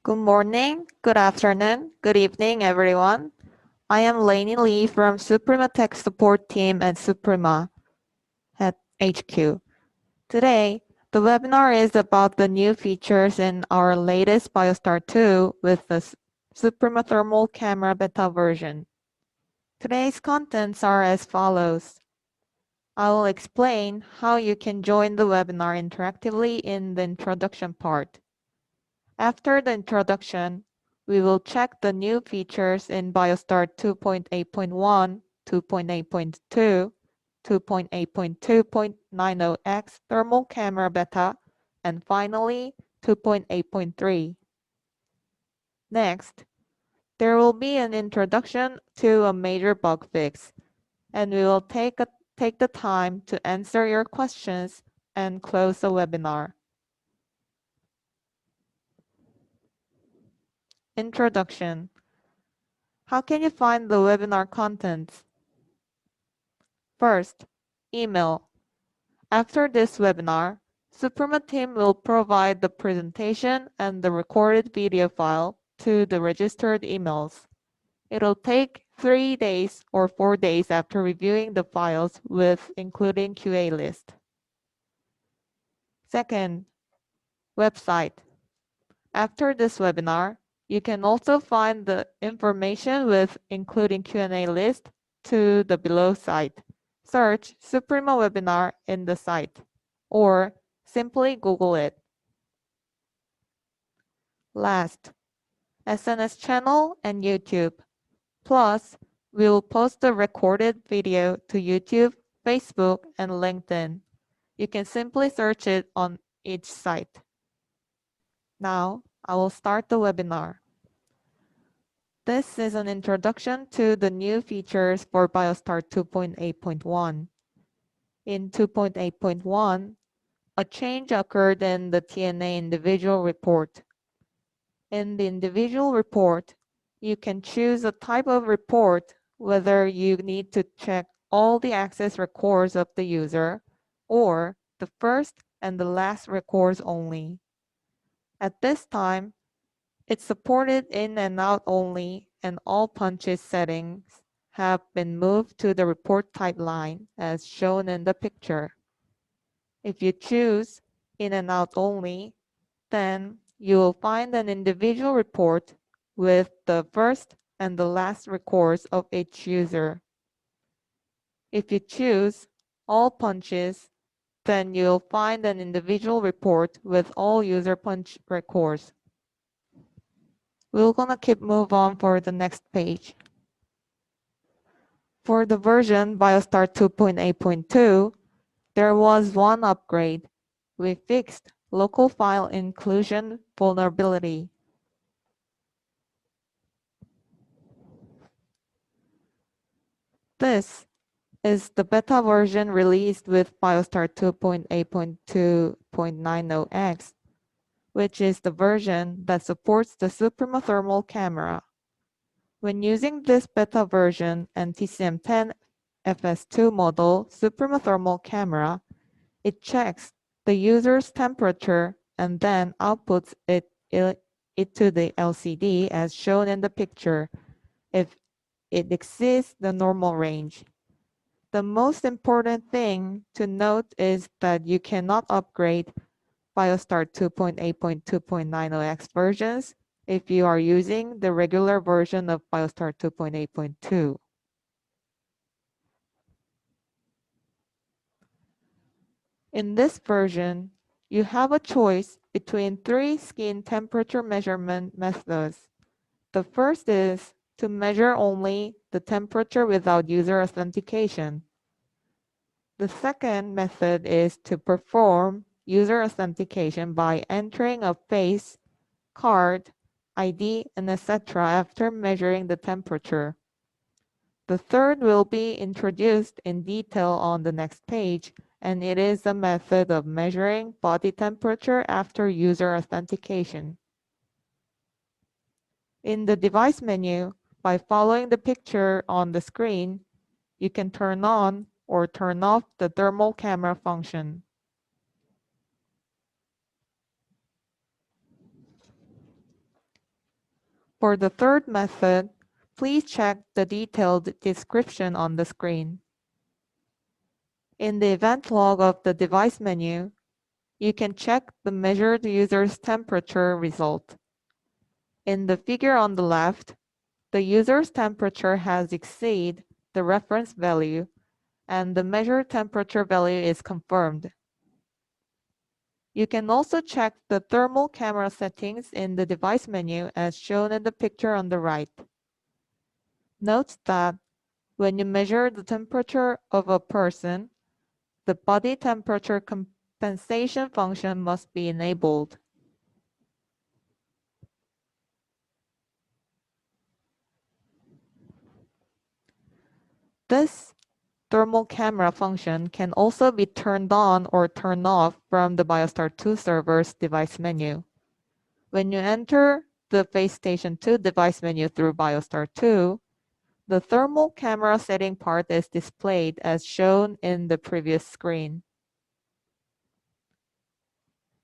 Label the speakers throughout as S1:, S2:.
S1: Good morning, good afternoon, good evening, everyone. I am Laney from Suprema Tech Support Team at Suprema at HQ. Today, the webinar is about the new features in our latest BioStar 2 with the Suprema Thermal Camera beta version. Today's contents are as follows. I will explain how you can join the webinar interactively in the introduction part. After the introduction, we will check the new features in BioStar 2.8.1, 2.8.2, 2.8.2.90X Thermal Camera Beta, and finally 2.8.3. Next, there will be an introduction to a major bug fix, and we will take the time to answer your questions and close the webinar. Introduction. How can you find the webinar contents? First, email. After this webinar, Suprema team will provide the presentation and the recorded video file to the registered emails. It'll take 3 days or 4 days after reviewing the files with including QA list. Second, website. After this webinar, you can also find the information with including Q&A list to the below site. Search Suprema webinar in the site or simply Google it. Last, SNS channel and YouTube. Plus, we will post the recorded video to YouTube, Facebook, and LinkedIn. You can simply search it on each site. Now, I will start the webinar. This is an introduction to the new features for BioStar 2.8.1. In 2.8.1, a change occurred in the TNA individual report. In the individual report, you can choose a type of report, whether you need to check all the access records of the user or the first and the last records only. At this time, it's supported in and out only, and all punches settings have been moved to the report type line as shown in the picture. If you choose in and out only, then you will find an individual report with the first and the last records of each user. If you choose all punches, then you'll find an individual report with all user punch records. We're gonna keep move on for the next page. For the version BioStar 2.8.2, there was one upgrade. We fixed local file inclusion vulnerability. This is the beta version released with BioStar 2.8.2.90X, which is the version that supports the Suprema Thermal Camera. When using this beta version and TCM10 FS2 model Suprema Thermal Camera, it checks the user's temperature and then outputs it to the LCD as shown in the picture if it exceeds the normal range. The most important thing to note is that you cannot upgrade BioStar 2.8.2.90X versions if you are using the regular version of BioStar 2.8.2. In this version, you have a choice between 3 skin temperature measurement methods. The first is to measure only the temperature without user authentication. The second method is to perform user authentication by entering a face, card, ID, and etc. after measuring the temperature. The third will be introduced in detail on the next page, and it is a method of measuring body temperature after user authentication. In the device menu, by following the picture on the screen, you can turn on or turn off the thermal camera function. For the third method, please check the detailed description on the screen. In the event log of the device menu, you can check the measured user's temperature result. In the figure on the left, the user's temperature has exceeded the reference value, and the measured temperature value is confirmed. You can also check the thermal camera settings in the device menu as shown in the picture on the right. Note that when you measure the temperature of a person, the body temperature compensation function must be enabled. This thermal camera function can also be turned on or turned off from the BioStar 2 server's device menu. When you enter the FaceStation 2 device menu through BioStar 2, the thermal camera setting part is displayed as shown in the previous screen.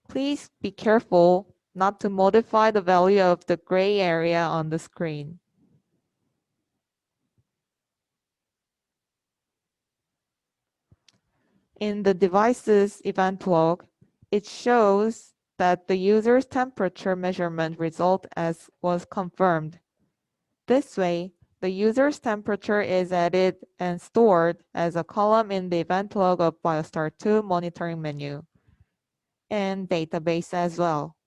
S1: Please be careful not to modify the value of the gray area on the screen. In the device's event log, it shows that the user's temperature measurement result as was confirmed. This way, the user's temperature is added and stored as a column in the event log of BioStar 2 monitoring menu and database as well.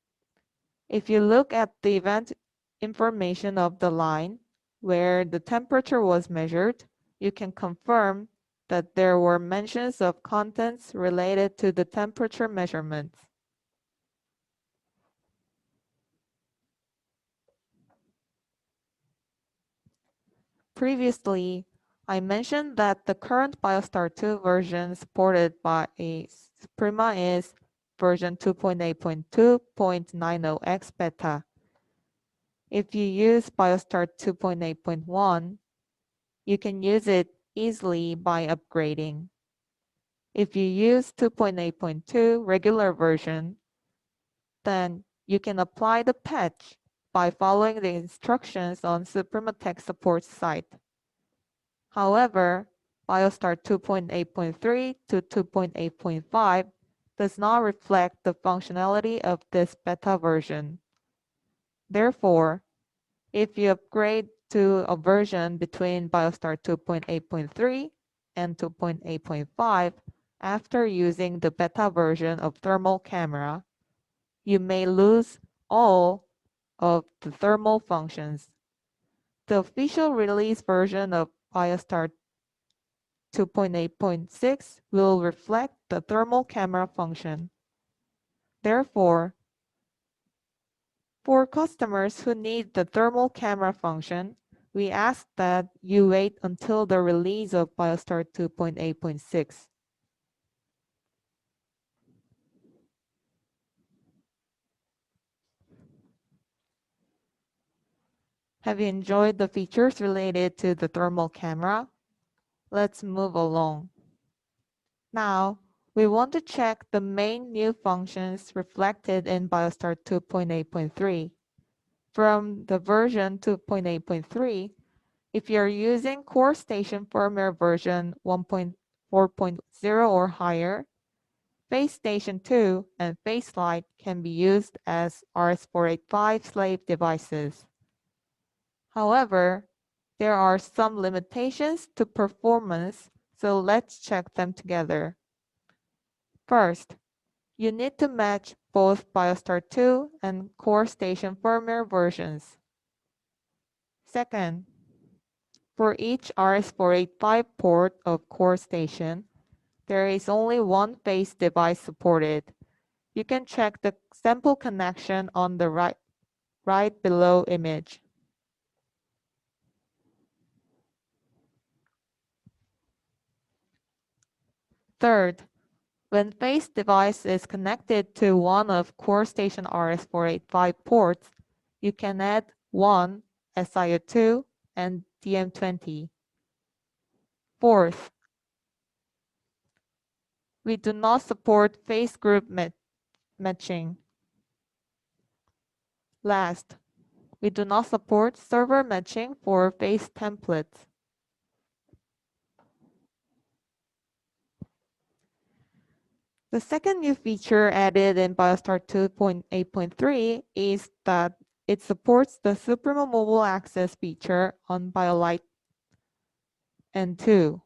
S1: If you look at the event information of the line where the temperature was measured, you can confirm that there were mentions of contents related to the temperature measurements. Previously, I mentioned that the current BioStar 2 version supported by a Suprema is version 2.8.2.90x beta. If you use BioStar 2.8.1, you can use it easily by upgrading. If you use 2.8.2 regular version, then you can apply the patch by following the instructions on Suprema Tech Support site. However, BioStar 2.8.3 to 2.8.5 does not reflect the functionality of this beta version. Therefore, if you upgrade to a version between BioStar 2.8.3 and 2.8.5 after using the beta version of thermal camera, you may lose all of the thermal functions. The official release version of BioStar 2.8.6 will reflect the thermal camera function. Therefore, for customers who need the thermal camera function, we ask that you wait until the release of BioStar 2.8.6. Have you enjoyed the features related to the thermal camera? Let's move along. Now, we want to check the main new functions reflected in BioStar 2.8.3. From the version 2.8.3, if you're using CoreStation firmware version 1.4.0 or higher, FaceStation 2 and FaceLight can be used as RS-485 slave devices. However, there are some limitations to performance, so let's check them together. First, you need to match both BioStar 2 and CoreStation firmware versions. Second, for each RS-485 port of CoreStation, there is only one face device supported. You can check the sample connection on the right below image. Third, when face device is connected to one of CoreStation RS-485 ports, you can add one SiO2 and DM20. Fourth, we do not support phase group matching. Last, We do not support server matching for face templates. The second new feature added in BioStar 2.8.3 is that it supports the Suprema Mobile Access feature on BioLite N2.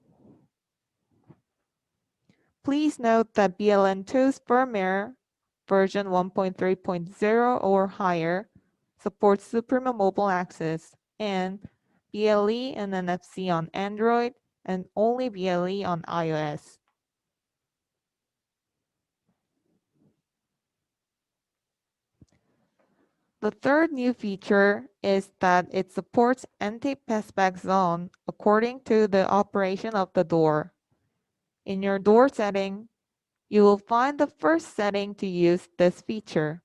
S1: Please note that BLN2's firmware version 1.3.0 or higher supports Suprema Mobile Access and BLE and NFC on Android and only BLE on iOS. The third new feature is that it supports anti-passback zone according to the operation of the door. In your door setting, you will find the first setting to use this feature.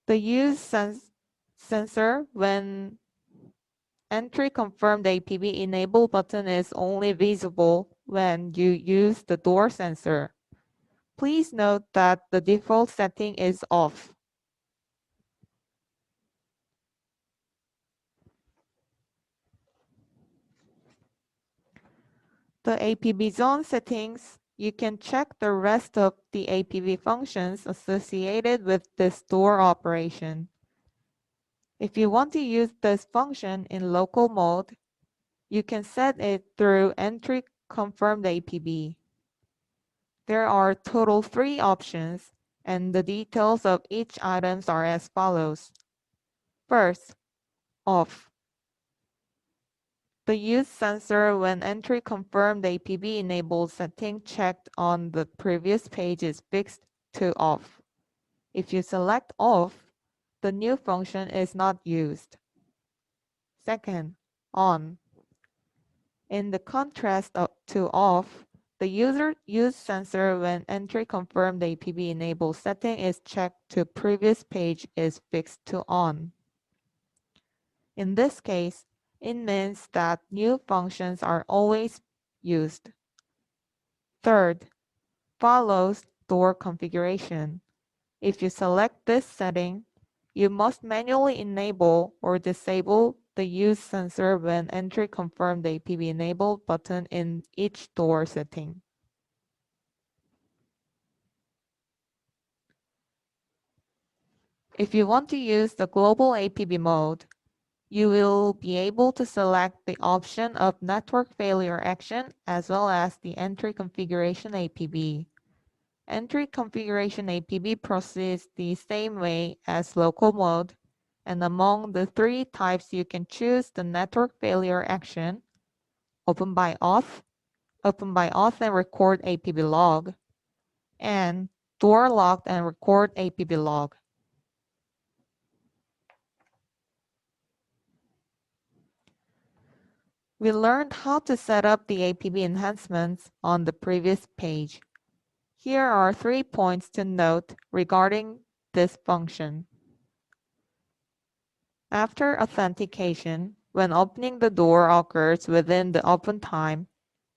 S1: The use sensor when entry confirmed APB enable button is only visible when you use the door sensor. Please note that the default setting is off. The APB zone settings, you can check the rest of the APB functions associated with this door operation. If you want to use this function in local mode, you can set it through entry confirmed APB. There are total 3 options, and the details of each items are as follows. First, off. The use sensor when entry confirmed APB enabled setting checked on the previous page is fixed to off. If you select off, the new function is not used. Second, on. In the contrast to off, the user use sensor when entry confirmed APB enabled setting is checked to previous page is fixed to on. In this case, it means that new functions are always used. Third, follows door configuration. If you select this setting, you must manually enable or disable the use sensor when entry confirmed APB enabled button in each door setting. If you want to use the global APB mode, you will be able to select the option of network failure action as well as the entry configuration APB. Entry configuration APB proceeds the same way as local mode, and among the 3 types you can choose the network failure action, open by auth and record APB log, and door locked and record APB log. We learned how to set up the APB enhancements on the previous page. Here are 3 points to note regarding this function. After authentication, when opening the door occurs within the open time,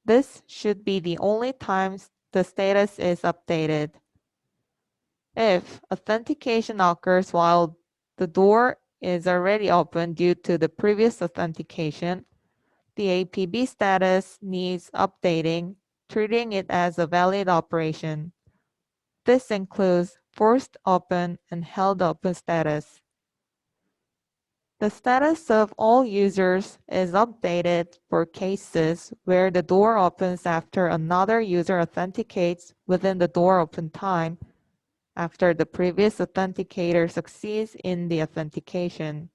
S1: this should be the only time the status is updated. If authentication occurs while the door is already open due to the previous authentication, the APB status needs updating, treating it as a valid operation. This includes forced open and held open status. The status of all users is updated for cases where the door opens after another user authenticates within the door open time after the previous authenticator succeeds in the authentication,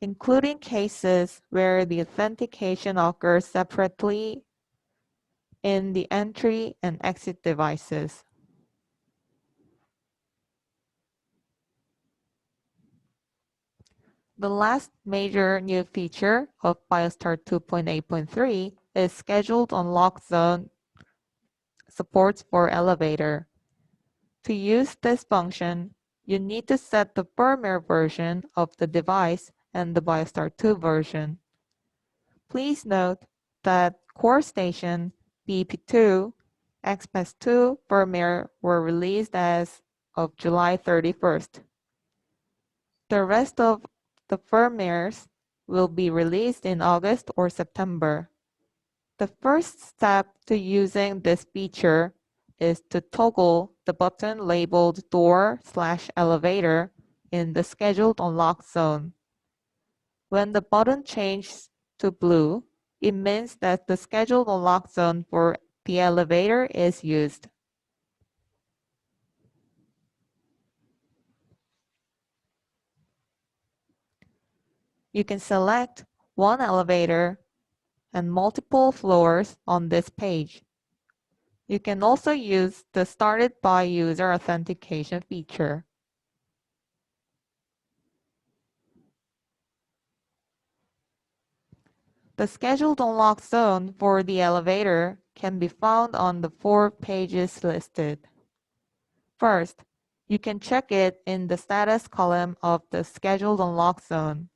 S1: including cases where the authentication occurs separately in the entry and exit devices. The last major new feature of BioStar 2.8.3 is scheduled unlock zone supports for elevator. To use this function, you need to set the firmware version of the device and the BioStar 2 version. Please note that CoreStation v2 XPath 2 firmware were released as of July 31st. The rest of the firmwares will be released in August or September. The first step to using this feature is to toggle the button labeled Door/Elevator in the scheduled unlock zone. When the button changes to blue, it means that the scheduled unlock zone for the elevator is used. You can select one elevator and multiple floors on this page. You can also use the Started by User authentication feature. The scheduled unlock zone for the elevator can be found on the 4 pages listed. First, you can check it in the status column of the scheduled unlock zone.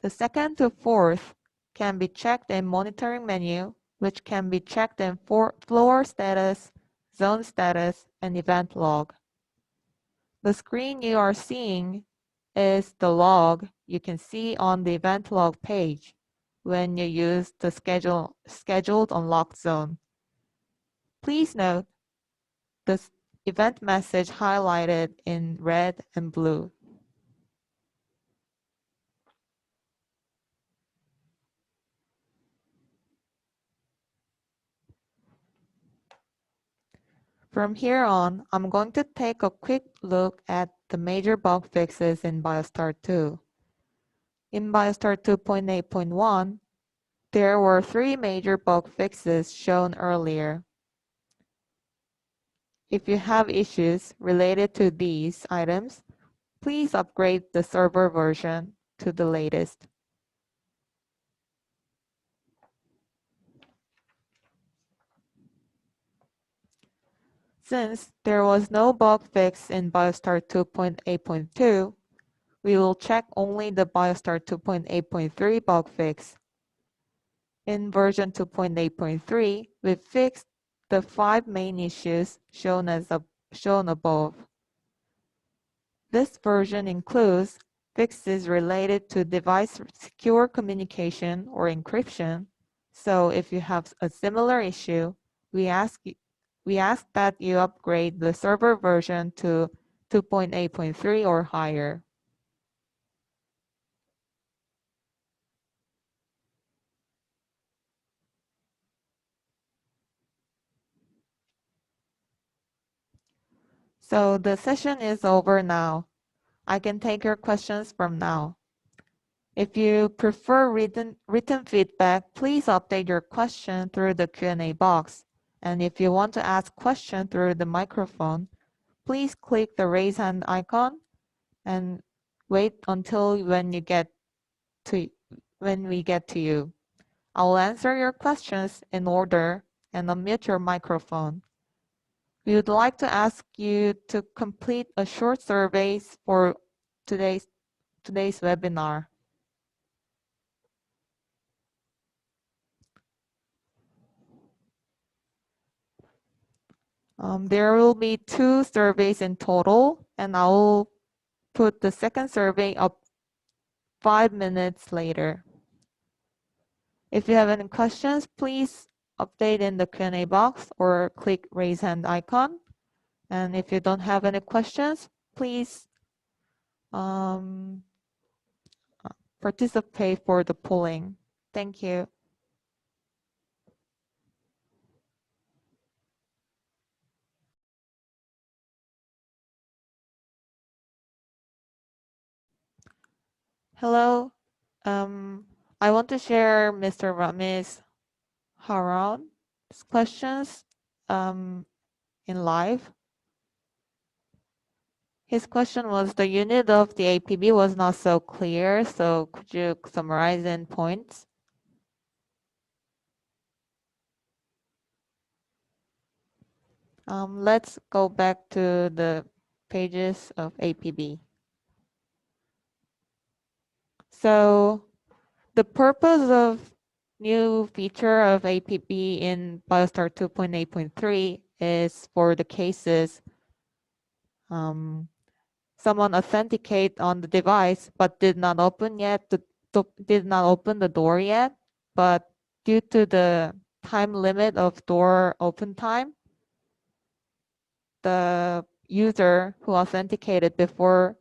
S1: The second to fourth can be checked in monitoring menu, which can be checked in floor status, zone status, and event log. The screen you are seeing is the log you can see on the event log page when you use the scheduled unlock zone. Please note the event message highlighted in red and blue. From here on, I'm going to take a quick look at the major bug fixes in BioStar 2. In BioStar 2.8.1, there were 3 major bug fixes shown earlier. If you have issues related to these items, please upgrade the server version to the latest. Since there was no bug fix in BioStar 2.8.2, we will check only the BioStar 2.8.3 bug fix. In version 2.8.3, we fixed the 5 main issues shown above. This version includes fixes related to device secure communication or encryption. So if you have a similar issue, we ask that you upgrade the server version to 2.8.3 or higher. So the session is over now. I can take your questions from now. If you prefer written feedback, please update your question through the Q&A box. And if you want to ask question through the microphone, please click the raise hand icon and wait until when we get to you. I will answer your questions in order and unmute your microphone. We would like to ask you to complete a short survey for today's webinar. There will be 2 surveys in total, and I will put the second survey up 5 minutes later. If you have any questions, please update in the Q&A box or click raise hand icon. And if you don't have any questions, please participate for the polling. Thank you. Hello. I want to share Mr. Ramesh Haran's questions in live. His question was the unit of the APB was not so clear, so could you summarize in points? Let's go back to the pages of APB. So the purpose of new feature of APB in BioStar 2.8.3 is for the cases someone authenticate on the device but did not open the door yet, but due to the time limit of door open time, the user who authenticated before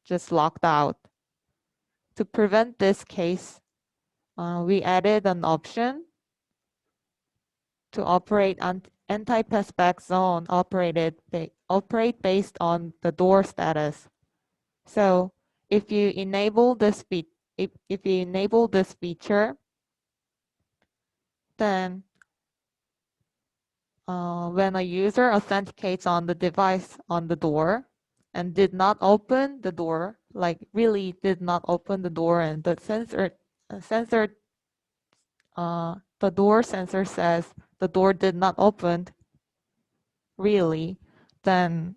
S1: just locked out. To prevent this case, we added an option to operate anti-passback zone operate based on the door status. So if you enable this feature, then when a user authenticates on the device on the door and did not open the door, like really did not open the door, and the door sensor says the door did not open really, then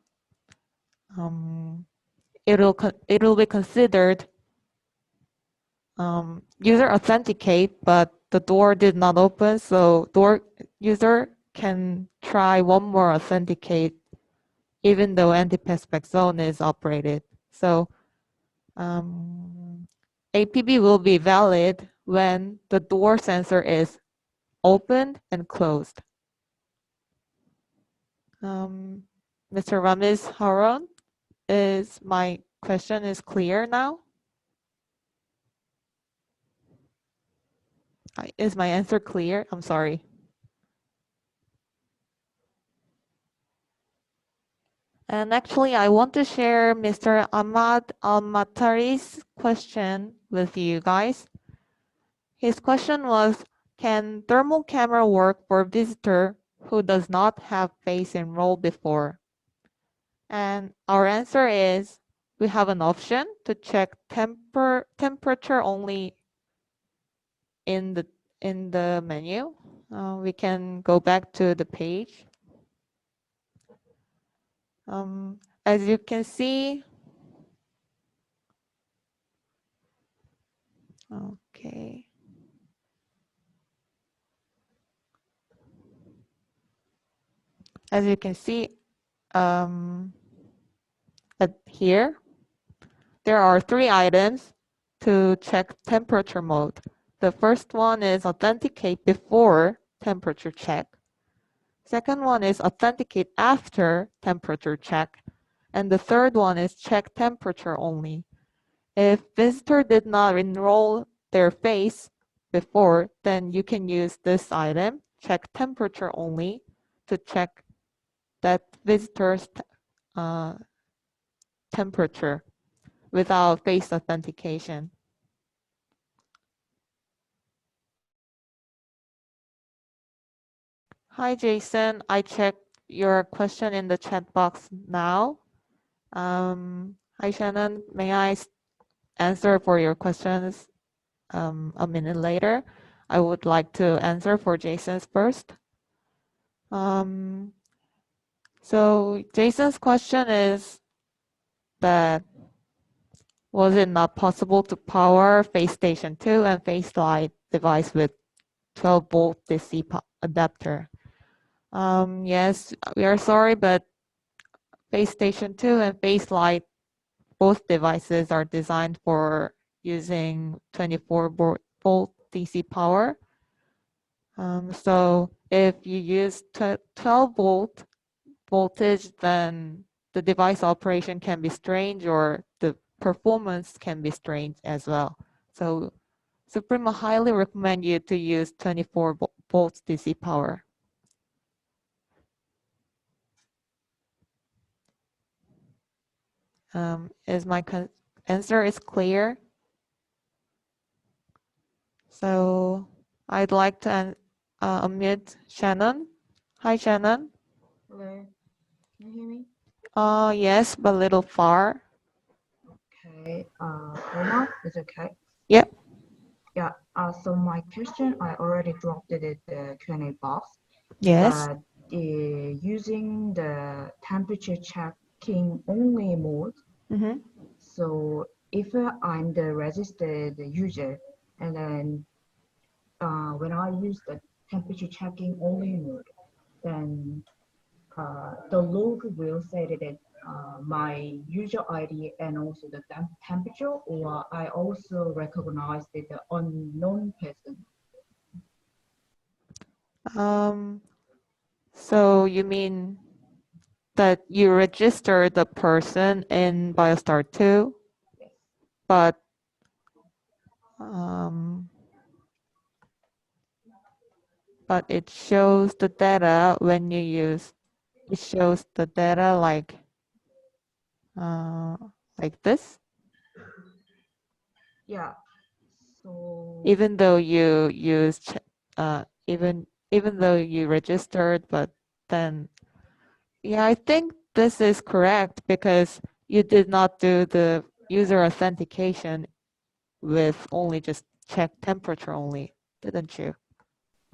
S1: it'll be considered user authenticate, but the door did not open, so user can try one more authenticate even though anti-passback zone is operated. So APB will be valid when the door sensor is opened and closed. Mr. Ramiz Haron, is my question is clear now? Is my answer clear? I'm sorry. And actually, I want to share Mr. Ahmad Al-Matari's question with you guys. His question was, can thermal camera work for visitor who does not have face enrolled before? And our answer is, we have an option to check temperature only in the menu. We can go back to the page. As you can see, okay. As you can see here, there are 3 items to check temperature mode. The first one is authenticate before temperature check. Second one is authenticate after temperature check. And the third one is check temperature only. If visitor did not enroll their face before, then you can use this item, check temperature only, to check that visitor's temperature without face authentication. Hi, Jason. I checked your question in the chat box now. Hi, Shannon. May I answer for your questions a minute later? I would like to answer for Jason's first. So Jason's question is that was it not possible to power Face Station 2 and Face Light device with 12-volt DC adapter? Yes, we are sorry, but Face Station 2 and Face Light, both devices are designed for using 24-volt DC power. So if you use 12-volt voltage, then the device operation can be strange or the performance can be strange as well. So Suprema highly recommend you to use 24 volts DC power. Is my answer is clear? So I'd like to unmute Shannon. Hi, Shannon.
S2: Hello, can you hear me?
S1: Yes, but a little far.
S2: Okay, Omar, is okay?
S1: Yep.
S2: Yeah, so my question, I already dropped it in the Q&A box,
S1: Yes.
S2: but using the temperature checking only mode, so if I'm the registered user, and then when I use the temperature checking only mode, then The log will say that my user ID and also the temperature, or I also recognize the unknown person.
S1: Um, so you mean that you register the person in BioStar 2,
S2: Yes.
S1: but um, but it shows the data when you use, it shows the data uh, like this,
S2: Yeah. So
S1: even though you use even though you registered, but then yeah, I think this is correct because you did not do the user authentication with only just check temperature only, didn't you?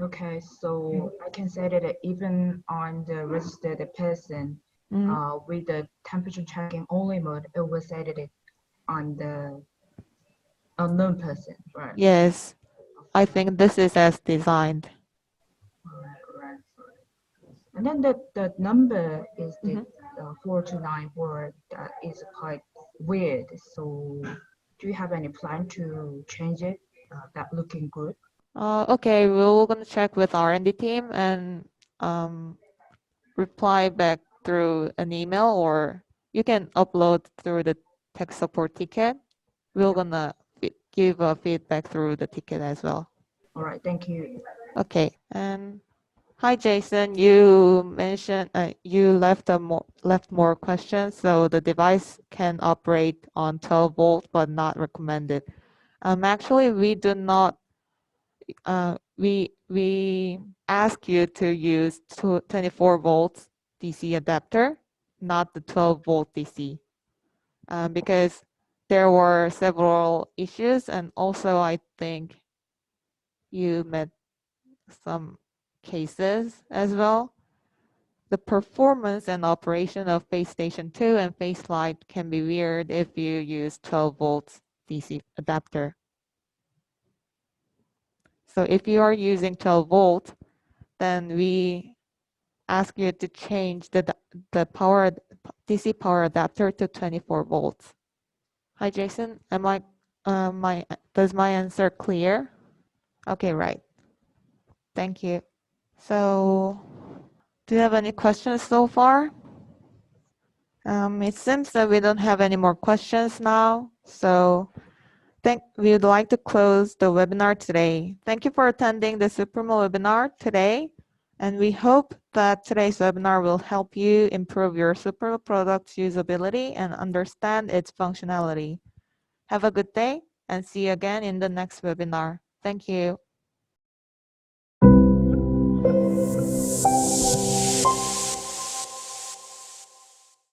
S2: okay, so I can say that even on the registered person,
S1: Mhm.
S2: with the temperature checking only mode, it will say that it on the unknown person, right?
S1: Yes, I
S2: Okay,
S1: think this is as designed.
S2: correct. And then the number is the
S1: Mhm.
S2: 429 word that is quite weird. So do you have any plan to change it? That looking good?
S1: Okay, we're gonna check with R&D team and um, reply back through an email, or you can upload through the tech support ticket. We're
S2: Yep.
S1: gonna give a feedback through the ticket as well.
S2: All right, thank you.
S1: Okay, and hi Jason, you mentioned you left more questions. So the device can operate on 12 volt, but not recommended. Actually, we do not. We ask you to use 24 volts DC adapter, not the 12 volt DC, because there were several issues, and also I think you met some cases as well. The performance and operation of Base Station 2 and Face Light can be weird if you use 12 volts DC adapter. So if you are using 12 volt, then we ask you to change the power DC power adapter to 24 volts. Hi Jason, am I my does my answer clear? Okay, right. Thank you. So, do you have any questions so far? It seems that we don't have any more questions now. So, we would like to close the webinar today. Thank you for attending the Suprema webinar today. And we hope that today's webinar will help you improve your Suprema product's usability and understand its functionality. Have a good day and see you again in the next webinar. Thank you.